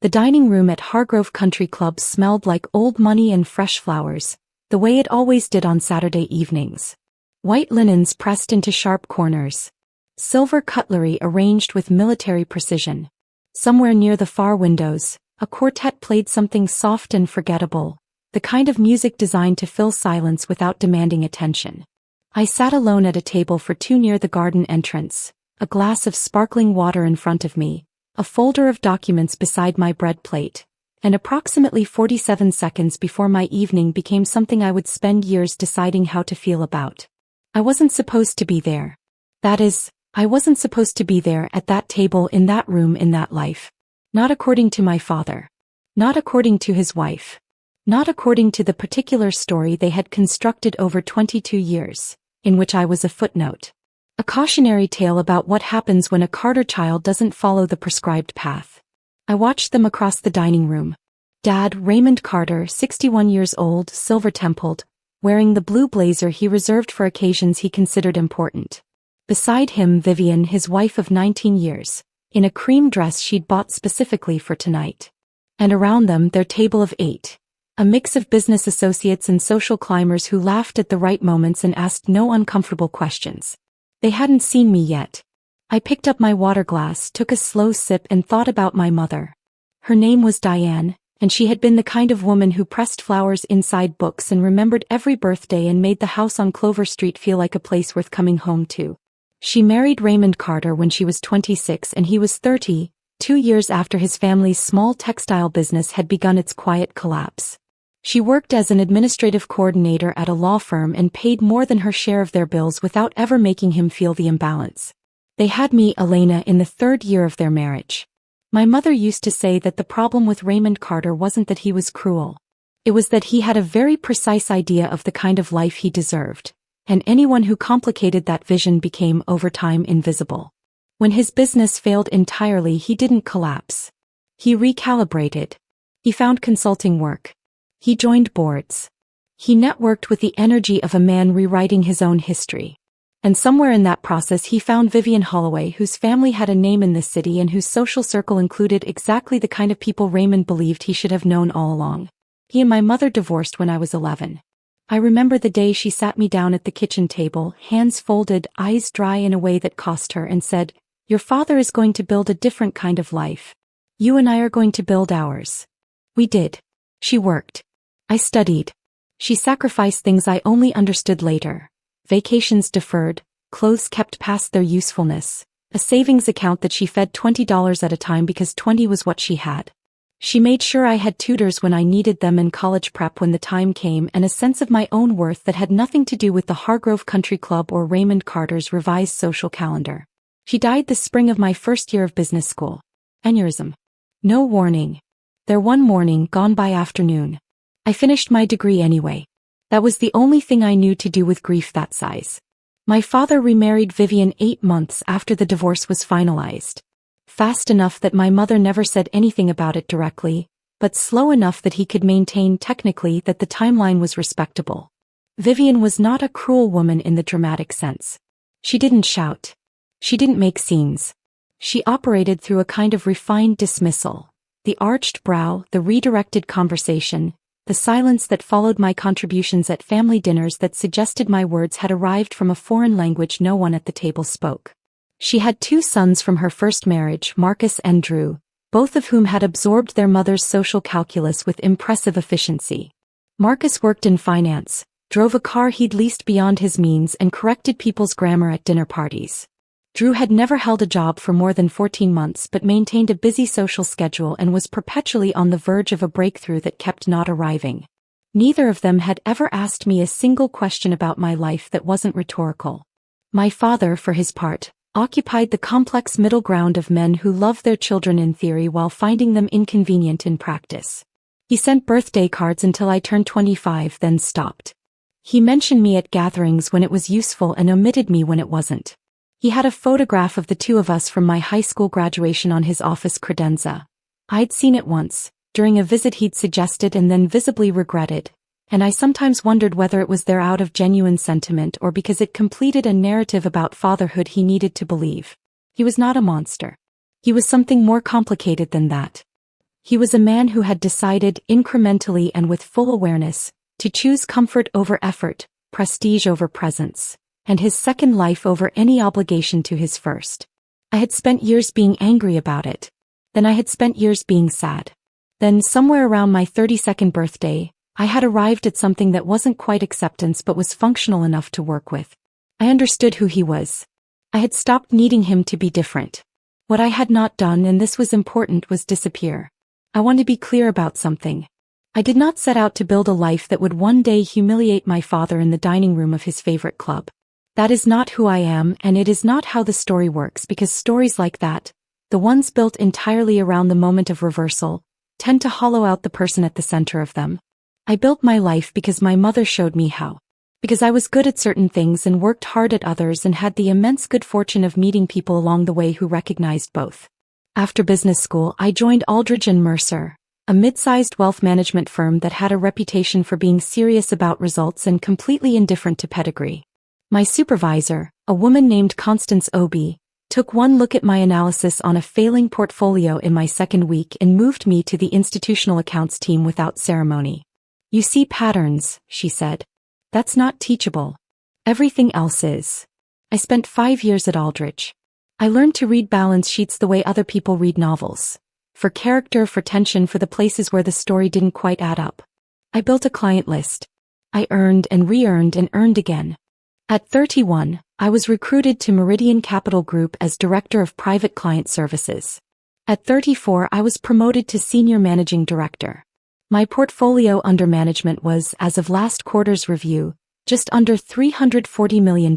The dining room at Hargrove Country Club smelled like old money and fresh flowers, the way it always did on Saturday evenings. White linens pressed into sharp corners. Silver cutlery arranged with military precision. Somewhere near the far windows, a quartet played something soft and forgettable, the kind of music designed to fill silence without demanding attention. I sat alone at a table for two near the garden entrance, a glass of sparkling water in front of me, a folder of documents beside my bread plate, and approximately 47 seconds before my evening became something I would spend years deciding how to feel about. I wasn't supposed to be there. That is, I wasn't supposed to be there at that table in that room in that life. Not according to my father. Not according to his wife. Not according to the particular story they had constructed over 22 years, in which I was a footnote. A cautionary tale about what happens when a Carter child doesn't follow the prescribed path. I watched them across the dining room. Dad, Raymond Carter, 61 years old, silver-templed, wearing the blue blazer he reserved for occasions he considered important. Beside him, Vivienne, his wife of 19 years, in a cream dress she'd bought specifically for tonight. And around them, their table of 8. A mix of business associates and social climbers who laughed at the right moments and asked no uncomfortable questions. They hadn't seen me yet. I picked up my water glass, took a slow sip and thought about my mother. Her name was Diane, and she had been the kind of woman who pressed flowers inside books and remembered every birthday and made the house on Clover Street feel like a place worth coming home to. She married Raymond Carter when she was 26 and he was 30, 2 years after his family's small textile business had begun its quiet collapse. She worked as an administrative coordinator at a law firm and paid more than her share of their bills without ever making him feel the imbalance. They had me, Elena, in the 3rd year of their marriage. My mother used to say that the problem with Raymond Carter wasn't that he was cruel. It was that he had a very precise idea of the kind of life he deserved, and anyone who complicated that vision became over time invisible. When his business failed entirely, he didn't collapse. He recalibrated. He found consulting work. He joined boards. He networked with the energy of a man rewriting his own history. And somewhere in that process he found Vivienne Holloway, whose family had a name in the city and whose social circle included exactly the kind of people Raymond believed he should have known all along. He and my mother divorced when I was 11. I remember the day she sat me down at the kitchen table, hands folded, eyes dry in a way that cost her, and said, "Your father is going to build a different kind of life. You and I are going to build ours." We did. She worked. I studied. She sacrificed things I only understood later. Vacations deferred, clothes kept past their usefulness, a savings account that she fed $20 at a time because 20 was what she had. She made sure I had tutors when I needed them and college prep when the time came, and a sense of my own worth that had nothing to do with the Hargrove Country Club or Raymond Carter's revised social calendar. She died the spring of my first year of business school. Aneurysm. No warning. There one morning, gone by afternoon. I finished my degree anyway. That was the only thing I knew to do with grief that size. My father remarried Vivienne 8 months after the divorce was finalized. Fast enough that my mother never said anything about it directly, but slow enough that he could maintain technically that the timeline was respectable. Vivienne was not a cruel woman in the dramatic sense. She didn't shout. She didn't make scenes. She operated through a kind of refined dismissal. The arched brow, the redirected conversation, the silence that followed my contributions at family dinners that suggested my words had arrived from a foreign language no one at the table spoke. She had 2 sons from her first marriage, Marcus and Drew, both of whom had absorbed their mother's social calculus with impressive efficiency. Marcus worked in finance, drove a car he'd leased beyond his means, and corrected people's grammar at dinner parties. Drew had never held a job for more than 14 months but maintained a busy social schedule and was perpetually on the verge of a breakthrough that kept not arriving. Neither of them had ever asked me a single question about my life that wasn't rhetorical. My father, for his part, occupied the complex middle ground of men who love their children in theory while finding them inconvenient in practice. He sent birthday cards until I turned 25, then stopped. He mentioned me at gatherings when it was useful and omitted me when it wasn't. He had a photograph of the 2 of us from my high school graduation on his office credenza. I'd seen it once, during a visit he'd suggested and then visibly regretted, and I sometimes wondered whether it was there out of genuine sentiment or because it completed a narrative about fatherhood he needed to believe. He was not a monster. He was something more complicated than that. He was a man who had decided, incrementally and with full awareness, to choose comfort over effort, prestige over presence, and his second life over any obligation to his first. I had spent years being angry about it. Then I had spent years being sad. Then, somewhere around my 32nd birthday, I had arrived at something that wasn't quite acceptance but was functional enough to work with. I understood who he was. I had stopped needing him to be different. What I had not done, and this was important, was disappear. I want to be clear about something. I did not set out to build a life that would one day humiliate my father in the dining room of his favorite club. That is not who I am, and it is not how the story works, because stories like that, the ones built entirely around the moment of reversal, tend to hollow out the person at the center of them. I built my life because my mother showed me how. Because I was good at certain things and worked hard at others and had the immense good fortune of meeting people along the way who recognized both. After business school, I joined Aldridge & Mercer, a mid-sized wealth management firm that had a reputation for being serious about results and completely indifferent to pedigree. My supervisor, a woman named Constance Obi, took one look at my analysis on a failing portfolio in my second week and moved me to the institutional accounts team without ceremony. "You see patterns," she said. "That's not teachable. Everything else is." I spent 5 years at Aldridge. I learned to read balance sheets the way other people read novels. For character, for tension, for the places where the story didn't quite add up. I built a client list. I earned and re-earned and earned again. At 31, I was recruited to Meridian Capital Group as Director of Private Client Services. At 34, I was promoted to Senior Managing Director. My portfolio under management was, as of last quarter's review, just under $340 million.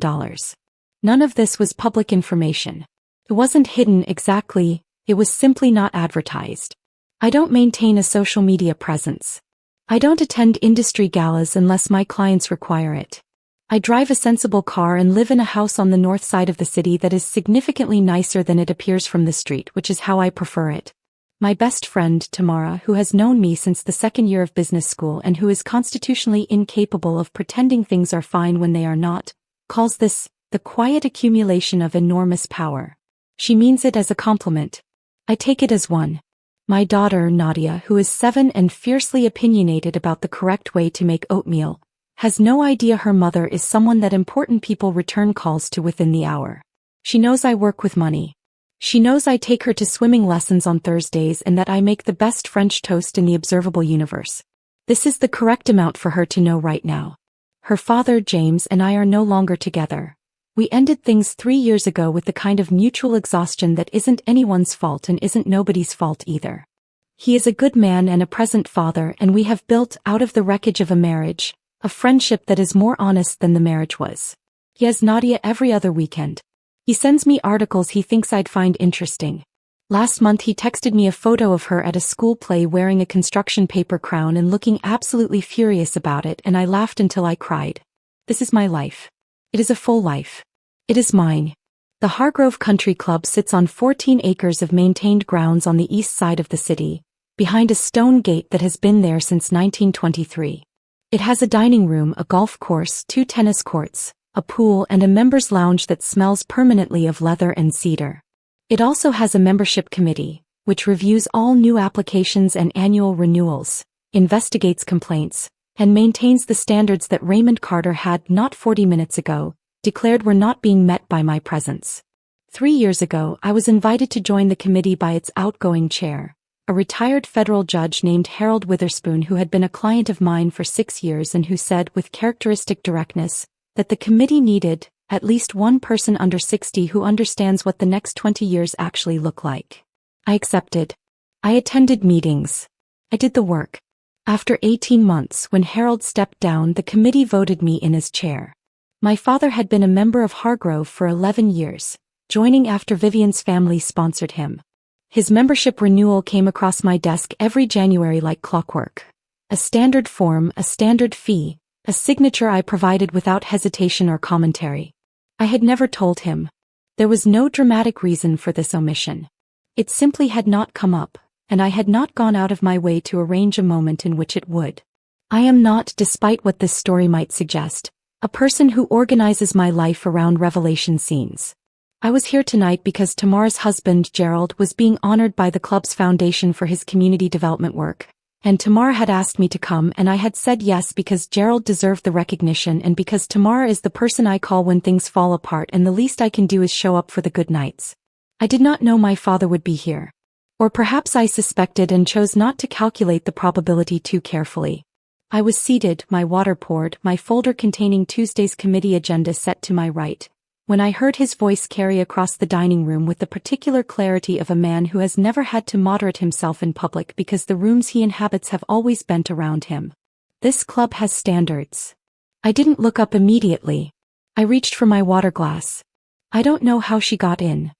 None of this was public information. It wasn't hidden exactly, it was simply not advertised. I don't maintain a social media presence. I don't attend industry galas unless my clients require it. I drive a sensible car and live in a house on the north side of the city that is significantly nicer than it appears from the street, which is how I prefer it. My best friend, Tamara, who has known me since the second year of business school and who is constitutionally incapable of pretending things are fine when they are not, calls this the quiet accumulation of enormous power. She means it as a compliment. I take it as one. My daughter, Nadia, who is 7 and fiercely opinionated about the correct way to make oatmeal, has no idea her mother is someone that important people return calls to within the hour. She knows I work with money. She knows I take her to swimming lessons on Thursdays and that I make the best French toast in the observable universe. This is the correct amount for her to know right now. Her father, James, and I are no longer together. We ended things 3 years ago with the kind of mutual exhaustion that isn't anyone's fault and isn't nobody's fault either. He is a good man and a present father, and we have built, out of the wreckage of a marriage, a friendship that is more honest than the marriage was. He has Nadia every other weekend. He sends me articles he thinks I'd find interesting. Last month he texted me a photo of her at a school play wearing a construction paper crown and looking absolutely furious about it, and I laughed until I cried. This is my life. It is a full life. It is mine. The Hargrove Country Club sits on 14 acres of maintained grounds on the east side of the city, behind a stone gate that has been there since 1923. It has a dining room, a golf course, 2 tennis courts, a pool, and a members' lounge that smells permanently of leather and cedar. It also has a membership committee, which reviews all new applications and annual renewals, investigates complaints, and maintains the standards that Raymond Carter had not 40 minutes ago declared were not being met by my presence. 3 years ago, I was invited to join the committee by its outgoing chair, a retired federal judge named Harold Witherspoon, who had been a client of mine for 6 years and who said with characteristic directness that the committee needed at least one person under 60 who understands what the next 20 years actually look like. I accepted. I attended meetings. I did the work. After 18 months, when Harold stepped down, the committee voted me in as chair. My father had been a member of Hargrove for 11 years, joining after Vivienne's family sponsored him. His membership renewal came across my desk every January like clockwork. A standard form, a standard fee, a signature I provided without hesitation or commentary. I had never told him. There was no dramatic reason for this omission. It simply had not come up, and I had not gone out of my way to arrange a moment in which it would. I am not, despite what this story might suggest, a person who organizes my life around revelation scenes. I was here tonight because Tamara's husband, Gerald, was being honored by the club's foundation for his community development work. And Tamara had asked me to come, and I had said yes because Gerald deserved the recognition and because Tamara is the person I call when things fall apart and the least I can do is show up for the good nights. I did not know my father would be here. Or perhaps I suspected and chose not to calculate the probability too carefully. I was seated, my water poured, my folder containing Tuesday's committee agenda set to my right, when I heard his voice carry across the dining room with the particular clarity of a man who has never had to moderate himself in public because the rooms he inhabits have always bent around him. This club has standards. I didn't look up immediately. I reached for my water glass. I don't know how she got in.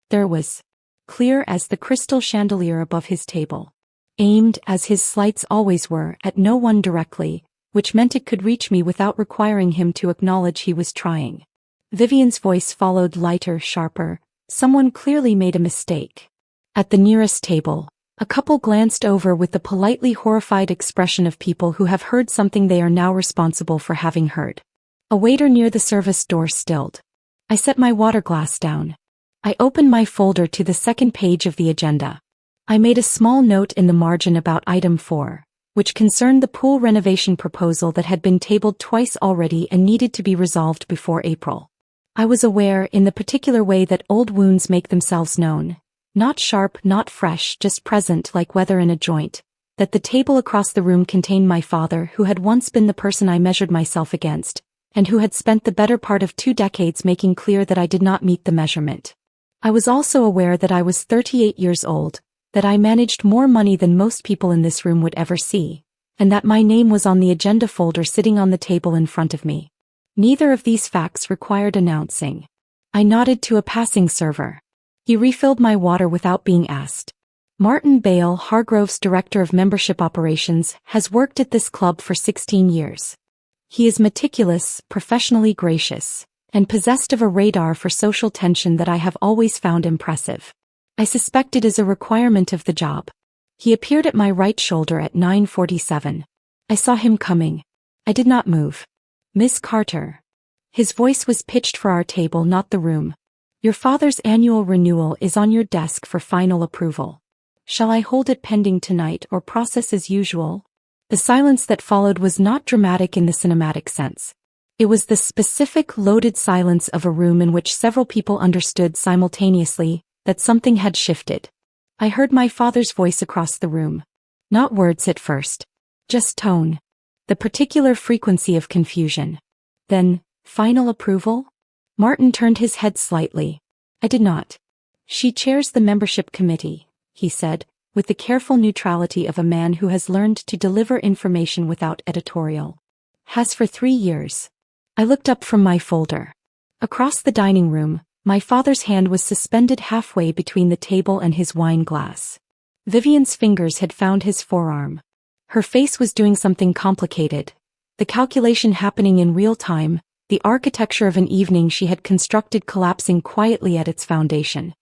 There was, clear as the crystal chandelier above his table, aimed, as his slights always were, at no one directly, which meant it could reach me without requiring him to acknowledge he was trying. Vivienne's voice followed, lighter, sharper. Someone clearly made a mistake. At the nearest table, a couple glanced over with the politely horrified expression of people who have heard something they are now responsible for having heard. A waiter near the service door stilled. I set my water glass down. I opened my folder to the second page of the agenda. I made a small note in the margin about item 4, which concerned the pool renovation proposal that had been tabled twice already and needed to be resolved before April. I was aware, in the particular way that old wounds make themselves known, not sharp, not fresh, just present like weather in a joint, that the table across the room contained my father, who had once been the person I measured myself against, and who had spent the better part of 2 decades making clear that I did not meet the measurement. I was also aware that I was 38 years old, that I managed more money than most people in this room would ever see, and that my name was on the agenda folder sitting on the table in front of me. Neither of these facts required announcing. I nodded to a passing server. He refilled my water without being asked. Martin Bale, Hargrove's Director of Membership Operations, has worked at this club for 16 years. He is meticulous, professionally gracious, and possessed of a radar for social tension that I have always found impressive. I suspect it is a requirement of the job. He appeared at my right shoulder at 9:47. I saw him coming. I did not move. Miss Carter. His voice was pitched for our table, not the room. Your father's annual renewal is on your desk for final approval. Shall I hold it pending tonight or process as usual? The silence that followed was not dramatic in the cinematic sense. It was the specific, loaded silence of a room in which several people understood simultaneously that something had shifted. I heard my father's voice across the room. Not words at first. Just tone. The particular frequency of confusion. Then, final approval? Martin turned his head slightly. I did not. She chairs the membership committee, he said, with the careful neutrality of a man who has learned to deliver information without editorial. Has for 3 years. I looked up from my folder. Across the dining room, my father's hand was suspended halfway between the table and his wine glass. Vivienne's fingers had found his forearm. Her face was doing something complicated. The calculation happening in real time, the architecture of an evening she had constructed collapsing quietly at its foundation.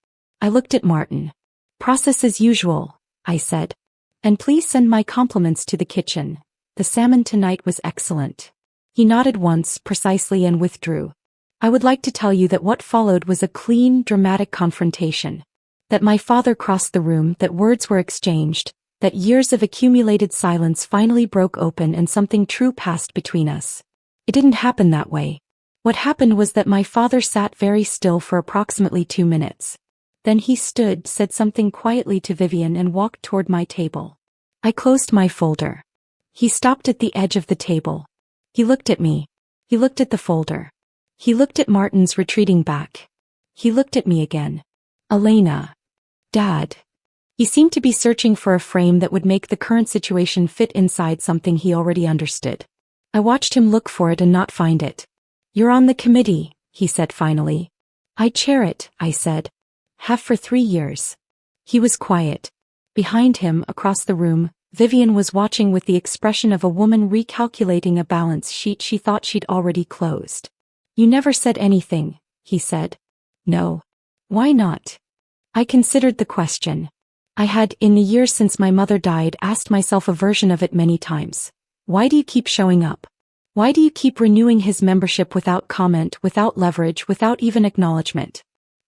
I looked at Martin. Process as usual, I said. And please send my compliments to the kitchen. The salmon tonight was excellent. He nodded once, precisely, and withdrew. I would like to tell you that what followed was a clean, dramatic confrontation. That my father crossed the room, that words were exchanged, that years of accumulated silence finally broke open and something true passed between us. It didn't happen that way. What happened was that my father sat very still for approximately 2 minutes. Then he stood, said something quietly to Vivienne, and walked toward my table. I closed my folder. He stopped at the edge of the table. He looked at me. He looked at the folder. He looked at Martin's retreating back. He looked at me again. Elena. Dad. He seemed to be searching for a frame that would make the current situation fit inside something he already understood. I watched him look for it and not find it. You're on the committee, he said finally. I chair it, I said. Have for 3 years. He was quiet. Behind him, across the room, Vivienne was watching with the expression of a woman recalculating a balance sheet she thought she'd already closed. You never said anything, he said. No. Why not? I considered the question. I had, in the years since my mother died, asked myself a version of it many times. Why do you keep showing up? Why do you keep renewing his membership without comment, without leverage, without even acknowledgement?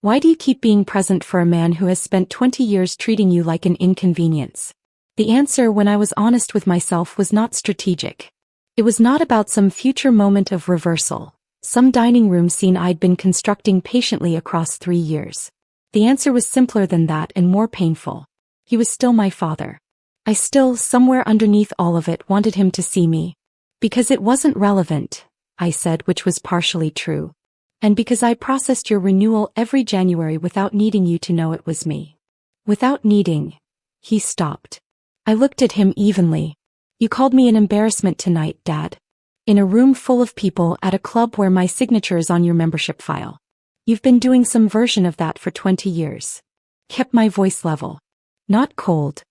Why do you keep being present for a man who has spent 20 years treating you like an inconvenience? The answer, when I was honest with myself, was not strategic. It was not about some future moment of reversal, some dining room scene I'd been constructing patiently across 3 years. The answer was simpler than that and more painful. He was still my father. I still, somewhere underneath all of it, wanted him to see me. Because it wasn't relevant, I said, which was partially true. And because I processed your renewal every January without needing you to know it was me. Without needing. He stopped. I looked at him evenly. You called me an embarrassment tonight, Dad. In a room full of people at a club where my signature is on your membership file. You've been doing some version of that for 20 years. Kept my voice level. Not cold.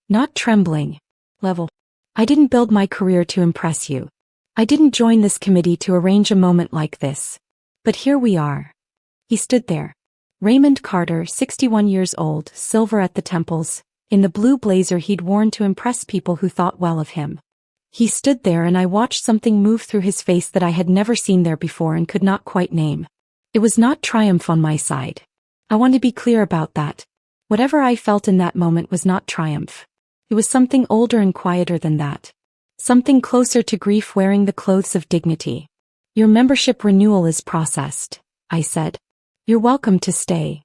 Not trembling. Level. I didn't build my career to impress you. I didn't join this committee to arrange a moment like this. But here we are. He stood there. Raymond Carter, 61 years old, silver at the temples, in the blue blazer he'd worn to impress people who thought well of him. He stood there and I watched something move through his face that I had never seen there before and could not quite name. It was not triumph on my side. I want to be clear about that. Whatever I felt in that moment was not triumph. It was something older and quieter than that. Something closer to grief wearing the clothes of dignity. Your membership renewal is processed, I said. You're welcome to stay.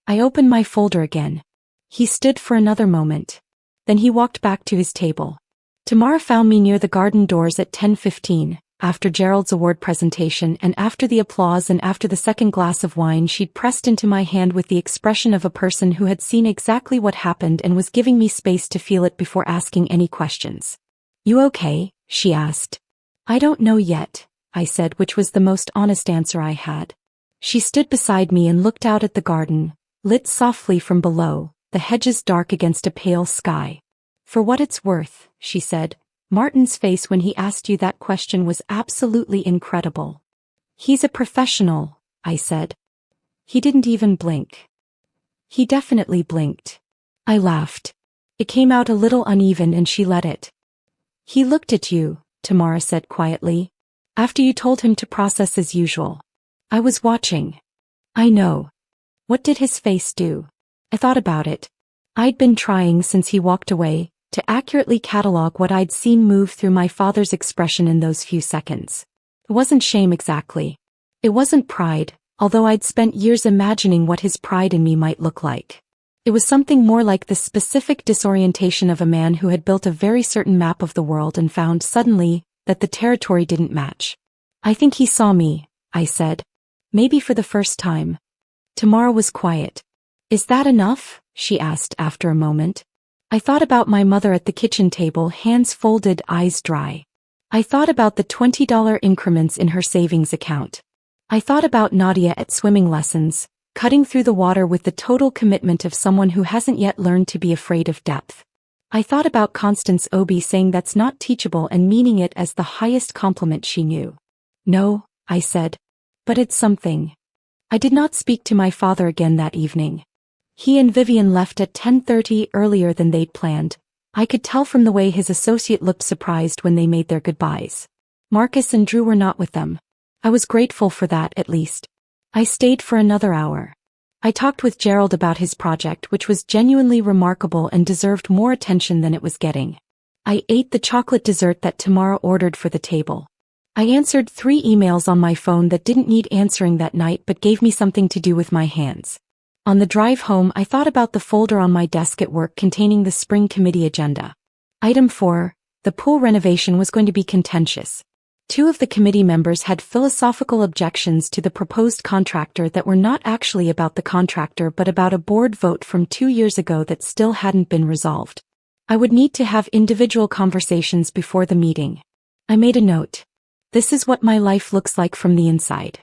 I opened my folder again. He stood for another moment. Then he walked back to his table. Tamara found me near the garden doors at 10:15, after Gerald's award presentation and after the applause and after the second glass of wine she'd pressed into my hand with the expression of a person who had seen exactly what happened and was giving me space to feel it before asking any questions. You okay? She asked. I don't know yet, I said, which was the most honest answer I had. She stood beside me and looked out at the garden, lit softly from below, the hedges dark against a pale sky. For what it's worth, she said, Martin's face when he asked you that question was absolutely incredible. He's a professional, I said. He didn't even blink. He definitely blinked. I laughed. It came out a little uneven and she let it. He looked at you, Tamara said quietly. After you told him to process as usual. I was watching. I know. What did his face do? I thought about it. I'd been trying since he walked away to accurately catalog what I'd seen move through my father's expression in those few seconds. It wasn't shame exactly. It wasn't pride, although I'd spent years imagining what his pride in me might look like. It was something more like the specific disorientation of a man who had built a very certain map of the world and found suddenly that the territory didn't match. I think he saw me, I said. Maybe for the first time. Tamara was quiet. Is that enough? She asked after a moment. I thought about my mother at the kitchen table, hands folded, eyes dry. I thought about the $20 increments in her savings account. I thought about Nadia at swimming lessons, cutting through the water with the total commitment of someone who hasn't yet learned to be afraid of depth. I thought about Constance Obi saying that's not teachable and meaning it as the highest compliment she knew. No, I said. But it's something. I did not speak to my father again that evening. He and Vivienne left at 10:30 earlier than they'd planned. I could tell from the way his associate looked surprised when they made their goodbyes. Marcus and Drew were not with them. I was grateful for that, at least. I stayed for another hour. I talked with Gerald about his project, which was genuinely remarkable and deserved more attention than it was getting. I ate the chocolate dessert that Tamara ordered for the table. I answered 3 emails on my phone that didn't need answering that night but gave me something to do with my hands. On the drive home, I thought about the folder on my desk at work containing the spring committee agenda. Item 4, the pool renovation was going to be contentious. 2 of the committee members had philosophical objections to the proposed contractor that were not actually about the contractor but about a board vote from 2 years ago that still hadn't been resolved. I would need to have individual conversations before the meeting. I made a note. This is what my life looks like from the inside.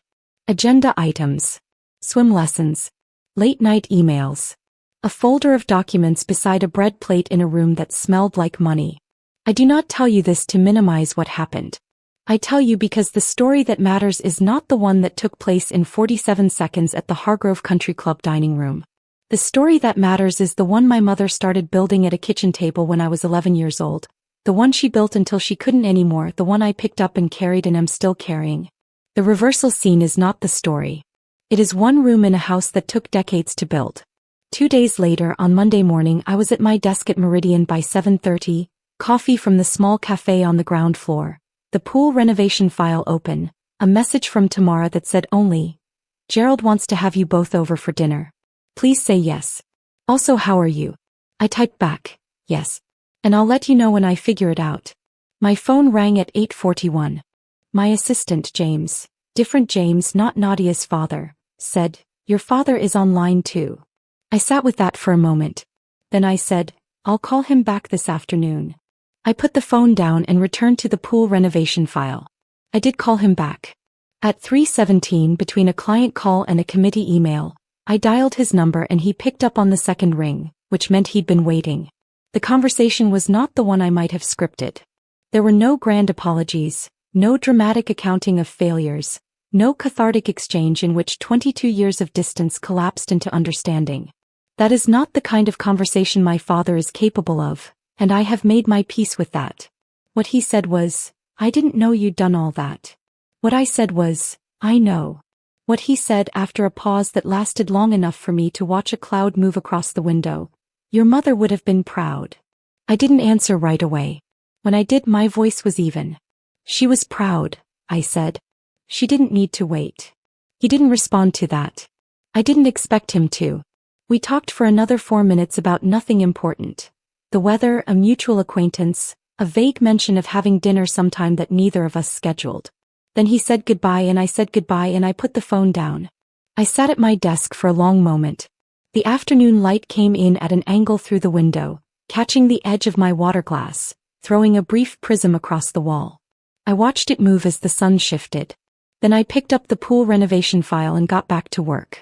Agenda items. Swim lessons. Late-night emails. A folder of documents beside a bread plate in a room that smelled like money. I do not tell you this to minimize what happened. I tell you because the story that matters is not the one that took place in 47 seconds at the Hargrove Country Club dining room. The story that matters is the one my mother started building at a kitchen table when I was 11 years old. The one she built until she couldn't anymore, the one I picked up and carried and am still carrying. The reversal scene is not the story. It is one room in a house that took decades to build. 2 days later, on Monday morning, I was at my desk at Meridian by 7:30, coffee from the small cafe on the ground floor, the pool renovation file open, a message from Tamara that said only, "Gerald wants to have you both over for dinner. Please say yes. Also, how are you?" I typed back, "Yes. And I'll let you know when I figure it out." My phone rang at 8:41. My assistant, James, different James, not Nadia's father, said, "Your father is online too." I sat with that for a moment. Then I said, "I'll call him back this afternoon." I put the phone down and returned to the pool renovation file. I did call him back. At 3:17, between a client call and a committee email, I dialed his number and he picked up on the second ring, which meant he'd been waiting. The conversation was not the one I might have scripted. There were no grand apologies, no dramatic accounting of failures, no cathartic exchange in which 22 years of distance collapsed into understanding. That is not the kind of conversation my father is capable of, and I have made my peace with that. What he said was, "I didn't know you'd done all that." What I said was, "I know." What he said after a pause that lasted long enough for me to watch a cloud move across the window, "Your mother would have been proud." I didn't answer right away. When I did, my voice was even. "She was proud," I said. "She didn't need to wait." He didn't respond to that. I didn't expect him to. We talked for another 4 minutes about nothing important. The weather, a mutual acquaintance, a vague mention of having dinner sometime that neither of us scheduled. Then he said goodbye and I said goodbye and I put the phone down. I sat at my desk for a long moment. The afternoon light came in at an angle through the window, catching the edge of my water glass, throwing a brief prism across the wall. I watched it move as the sun shifted. Then I picked up the pool renovation file and got back to work.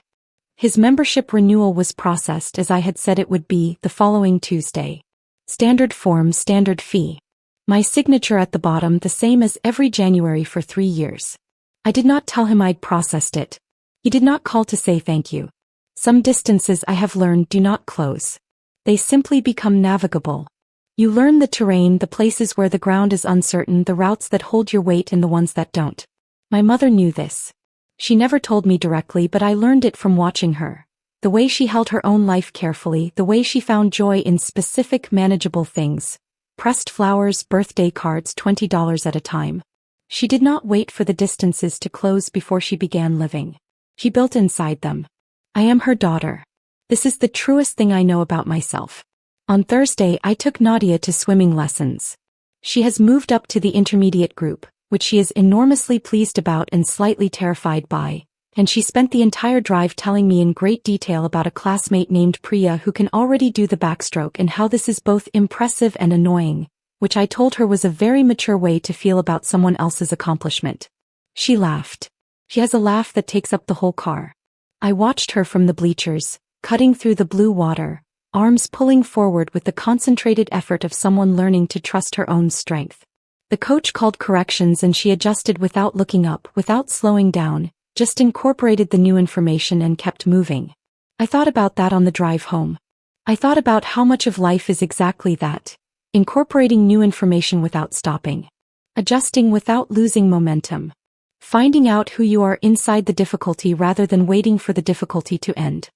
His membership renewal was processed as I had said it would be the following Tuesday. Standard form, standard fee. My signature at the bottom, the same as every January for 3 years. I did not tell him I'd processed it. He did not call to say thank you. Some distances, I have learned, do not close. They simply become navigable. You learn the terrain, the places where the ground is uncertain, the routes that hold your weight and the ones that don't. My mother knew this. She never told me directly, but I learned it from watching her. The way she held her own life carefully, the way she found joy in specific, manageable things. Pressed flowers, birthday cards, $20 at a time. She did not wait for the distances to close before she began living. She built inside them. I am her daughter. This is the truest thing I know about myself. On Thursday, I took Nadia to swimming lessons. She has moved up to the intermediate group, which she is enormously pleased about and slightly terrified by, and she spent the entire drive telling me in great detail about a classmate named Priya who can already do the backstroke and how this is both impressive and annoying, which I told her was a very mature way to feel about someone else's accomplishment. She laughed. She has a laugh that takes up the whole car. I watched her from the bleachers, cutting through the blue water, arms pulling forward with the concentrated effort of someone learning to trust her own strength. The coach called corrections and she adjusted without looking up, without slowing down, just incorporated the new information and kept moving. I thought about that on the drive home. I thought about how much of life is exactly that, incorporating new information without stopping, adjusting without losing momentum, finding out who you are inside the difficulty rather than waiting for the difficulty to end.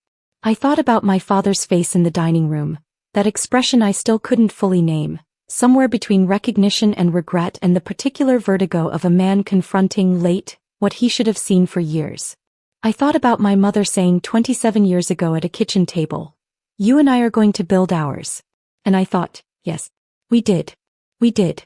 I thought about my father's face in the dining room, that expression I still couldn't fully name, somewhere between recognition and regret and the particular vertigo of a man confronting late what he should have seen for years. I thought about my mother saying 27 years ago at a kitchen table, "You and I are going to build ours." And I thought, yes, we did. We did.